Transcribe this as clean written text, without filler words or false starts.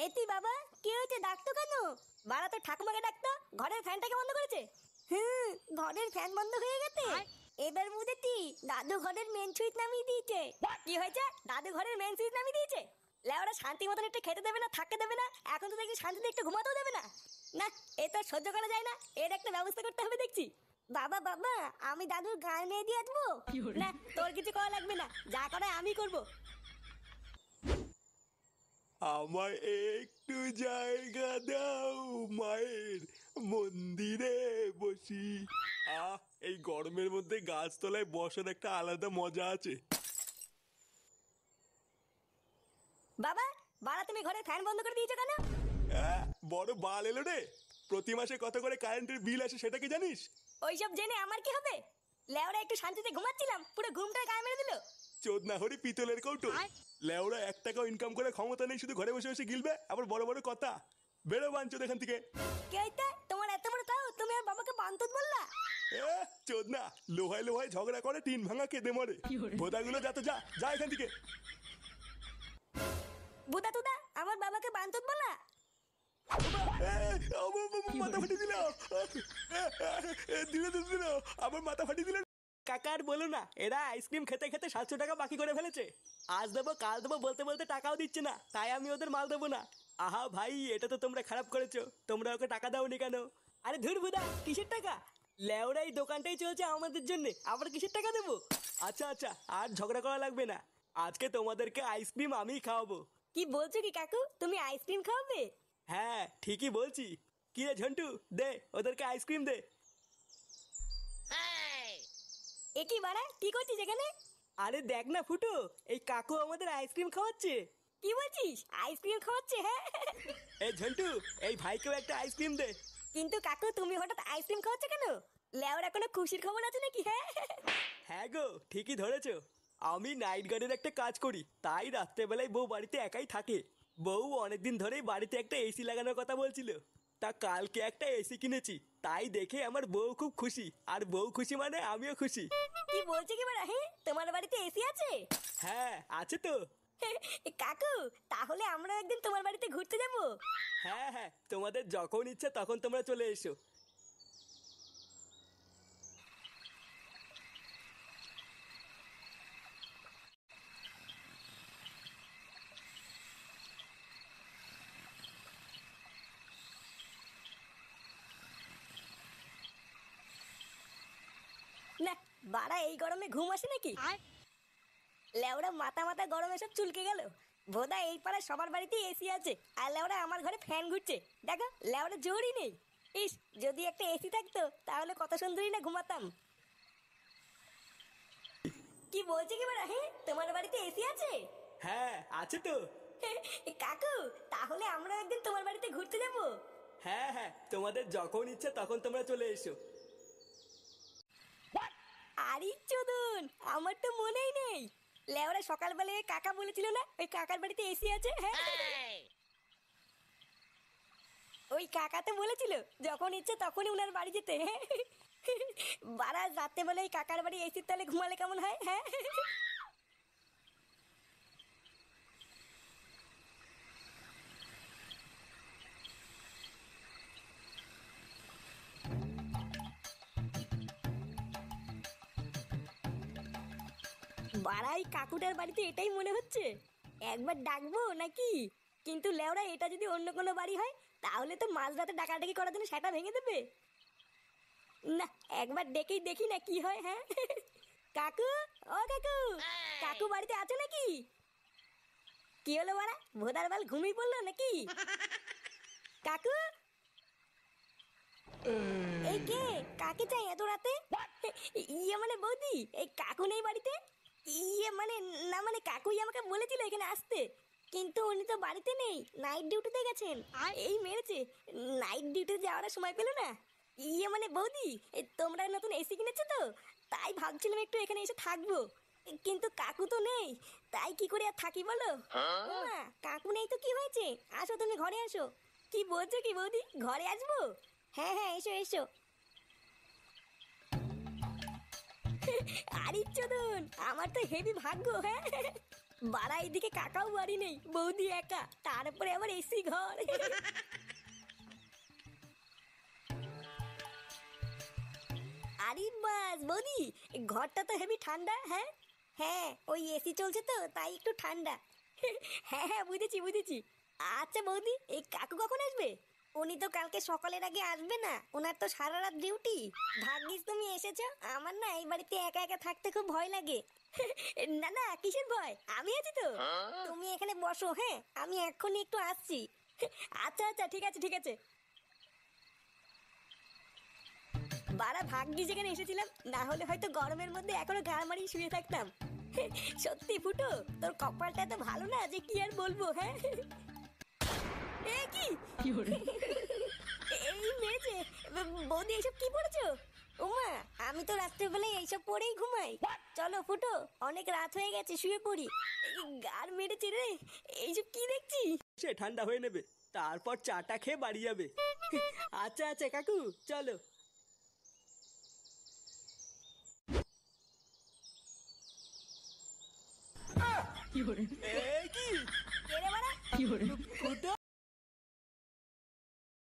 এতি বাবা, কি হয়েছে? ডাকতো কেন? বাড়া তো ঠাকুমাকে ডাকতো, ঘরের ফ্যানটাকে বন্ধ করেছে। ঘরের ফ্যান বন্ধ হয়ে গেছে। এবার বুঝেছি, দাদু ঘরের মেন সুইচ নামিয়ে দিয়েছে। কি হয়েছে? দাদু ঘরের মেন সুইচ নামিয়ে দিয়েছে? লেওরা শান্তি মতন একটু খেতে দেবে না, থাকতে দেবে না, এখন তো দেখি শান্তিতে একটু ঘুমাতেও দেবে না। না, এ তো সহ্য করা যায় না, এর একটা ব্যবস্থা করতে হবে দেখছি। বাবা বাবা, আমি দাদুর গায়ে নিয়ে দিয়ে আসবো। না, তোর কিছু করা লাগবে না, যা করে আমি করবো। আমায় একটু জায়গা দাও, মায়ের মন্দিরে বসি। আহ, এই গরমের মধ্যে গাছতলায় বসার একটা আলাদা মজা আছে। বাবা, বাড়া তুমি ঘরে ফ্যান বন্ধ করে দিয়েছো কেন? আহ, বড় বাল এলো রে। প্রতি মাসে কত করে কারেন্টের বিল আসে সেটা কি জানিস? ওইসব জেনে আমার কি হবে? লেওরা একটু শান্তিতে ঘুমাচ্ছিলাম, পুরো ঘুমটা গায়ে মেরে দিল। চোদ না হরি পিতলের কৌটো। লেওরা 1 টাকাও ইনকাম করে ক্ষমতা নেই, শুধু ঘরে বসে বসে গিলবে, আবার বড় বড় কথা। বেরো বাঞ্চোদ এখান থেকে। কে এটা? তোমার এত বড় তাও তুমি আর বাবাকে বান্তুত বললা? চোদ না, লোহায় লোহায় ঝগড়া করে টিন ভাঙা কেঁদে মরে। ভোদাগুলো যা তো যা যা এখান থেকে। বুদা তুদা, আমার বাবাকে বান্তুত বলা? মাথা ফাটিয়ে দিল, দিল আমার মাথা ফাটিয়ে দিল। কাকার বলো না, এরা আইসক্রিম খেতে খেতে 700 টাকা বাকি করে ফেলেছে। আজ দেবো কাল দেবো বলতে বলতে টাকাও দিচ্ছে না, তাই আমি ওদের মাল দেবো না। আহা ভাই, এটা তো তোমরা খারাপ করেছো, তোমরা ওকে টাকা দাওনি কেন? আরে ধুর বুদা, কিসের টাকা? লেওরা এই দোকানটাই চলছে আমাদের জন্য, আবার কিসের টাকা দেবো? আচ্ছা আচ্ছা, আর ঝগড়া করা লাগবে না, আজকে তোমাদেরকে আইসক্রিম আমিই খাওয়াবো। কি বলছো কি কাকু, তুমি আইসক্রিম খাওয়াবে? হ্যাঁ ঠিকই বলছি। কি রে ঝন্টু, দে ওদেরকে আইসক্রিম দে। এ কি বাড়া, কি করছিস এখানে? আরে দেখ না ফুটো, এই কাকু আমাদের আইসক্রিম খাওয়াচ্ছে। কি বলছিস? আইসক্রিম খাওয়াচ্ছে? হ্যাঁ। এই ঝন্টু, এই ভাইকেও একটা আইসক্রিম দে। কিন্তু কাকু, তুমি হঠাৎ আইসক্রিম খাওয়াচ্ছে কেন? লেওরা কোনো খুশির খবর আছে নাকি? হ্যাঁ। হ্যাঁ গো, ঠিকই ধরেছো। আমি নাইট গার্ডের একটা কাজ করি, তাই রাত্রেবেলায় বউ বাড়িতে একাই থাকে। বউ অনেকদিন ধরেই বাড়িতে একটা এসি লাগানোর কথা বলছিল। তা কালকে একটা এসি কিনেছি, তাই দেখে আমার বউ খুব খুশি, আর বউ খুশি মানে আমিও খুশি। কি বলছে কি বাড়া? হ্যাঁ, তোমার বাড়িতে এসি আছে? হ্যাঁ আছে তো। কাকু, তাহলে আমরা একদিন তোমার বাড়িতে ঘুরতে যাব। হ্যাঁ হ্যাঁ, তোমাদের যখন ইচ্ছা তখন তোমরা চলে এসো। না, বাড়া এই গরমে ঘুম আসে নাকি? লেওরা মাথা মাথা গরমে সব চুলকে গেল। বোধা এই পাড়ায় সবার বাড়িতেই এসি আছে, আর লেওরা আমার ঘরে ফ্যান ঘুরছে। দেখো, লেওরা জোরই নেই। ইস, যদি একটা এসি থাকতো তাহলে কত সুন্দরই না ঘুমাতাম। কি বলছে কি বাড়া? হ্যাঁ, তোমার বাড়িতে এসি আছে? হ্যাঁ আছে তো। কাকু, তাহলে আমরা একদিন তোমার বাড়িতে ঘুরতে যাব। হ্যাঁ হ্যাঁ, তোমাদের যখন ইচ্ছা তখন তোমরা চলে এসো। আরে চোদন, আমার তো মনেই নেই। লেওরা সকালবেলা ওই কাকা বলেছিল না ওই কাকার বাড়িতে এসি আছে? হ্যাঁ, ওই কাকা তো বলেছিল যখন ইচ্ছে তখনই উনার বাড়ি যেতে। বারা রাতে বেলা ওই কাকার বাড়ি এসির তলে ঘুমালে কেমন হয়? হ্যাঁ। বাড়াই কাকুটার বাড়িতে এটাই মনে হচ্ছে। একবার ডাকবো নাকি? কিন্তু লেওরা, এটা যদি অন্য কোনো বাড়ি হয় তাহলে তো মাঝরাতে ডাকাডাকি করার জন্য সেটা ভেঙে দেবে। না, একবার ডেকেই দেখি না কি হয়। হ্যাঁ। কাকু, ও কাকু, কাকু বাড়িতে আছো নাকি? কি হলো বাড়া, ভোদার বাল ঘুমিয়ে পড়লো নাকি? কাকু, এই কে? কাকে চাই এত রাতে? ইয়ে মানে বৌদি, এই কাকু নেই বাড়িতে? ইয়ে মানে, না মানে কাকুই আমাকে বলেছিল এখানে আসতে, কিন্তু উনি তো বাড়িতে নেই, নাইট ডিউটিতে গেছেন। এই মেরেছে, নাইট ডিউটিতে যাওয়ার সময় পেলো না। ইয়ে মানে বৌদি, তোমরা নতুন এসি কিনেছো তো, তাই ভাবছিলাম একটু এখানে এসে থাকবো, কিন্তু কাকু তো নেই, তাই কি করে আর থাকি বলো? মা, কাকু নেই তো কি হয়েছে, আসো তুমি ঘরে আসো। কি বলছো কি বৌদি, ঘরে আসবো? হ্যাঁ হ্যাঁ, এসো এসো। আরে চোদন, আমার তো হেভি ভাগ্য। হ্যাঁ, বাড়া এইদিকে কাকাও বাড়ি নেই, বৌদি একা, তারপরে আবার এসি ঘর। আরে বাস বৌদি, ঘরটা তো হেভি ঠান্ডা। হ্যাঁ হ্যাঁ, ওই এসি চলছে তো তাই একটু ঠান্ডা। হ্যাঁ হ্যাঁ, বুঝেছি বুঝেছি। আচ্ছা বৌদি, এই কাকু কখন আসবে? উনি তো কালকে সকালের আগে আসবে না, ওনার তো সারা রাত ডিউটি। ভাগ্যিস তুমি এসেছো, আমার না এই বাড়িতে একা একা থাকতে খুব ভয় লাগে। না না, কিসের ভয়, আমি আছি তো। তুমি এখানে বসো, হ্যাঁ আমি এক্ষুনি একটু আসছি। আচ্ছা আচ্ছা, ঠিক আছে ঠিক আছে। বাড়া ভাগ্যি যেখানে এসেছিলাম, না হলে হয়তো গরমের মধ্যে এখনো গাড় মারিয়ে শুয়ে থাকতাম। সত্যি ফুটো, তোর কপালটা এত ভালো না যে কি আর বলবো। হ্যাঁ এ কি এই মেরেছে। বৌদি এইসব কি পড়েছো? ওমা, আমি তো রাত্রেবেলায় এইসব পরেই ঘুমাই। চলো ফুটো, অনেক রাত হয়ে গেছে, শুয়ে পড়ি। গাড় মেরেছে রে, এইসব কি দেখছি। সে ঠান্ডা হয়ে নেবে, তারপর চাটা খেয়ে বাড়ি যাবে। আচ্ছা আচ্ছা কাকু, চলো। এ কি কে রে বাড়া? ফুটো?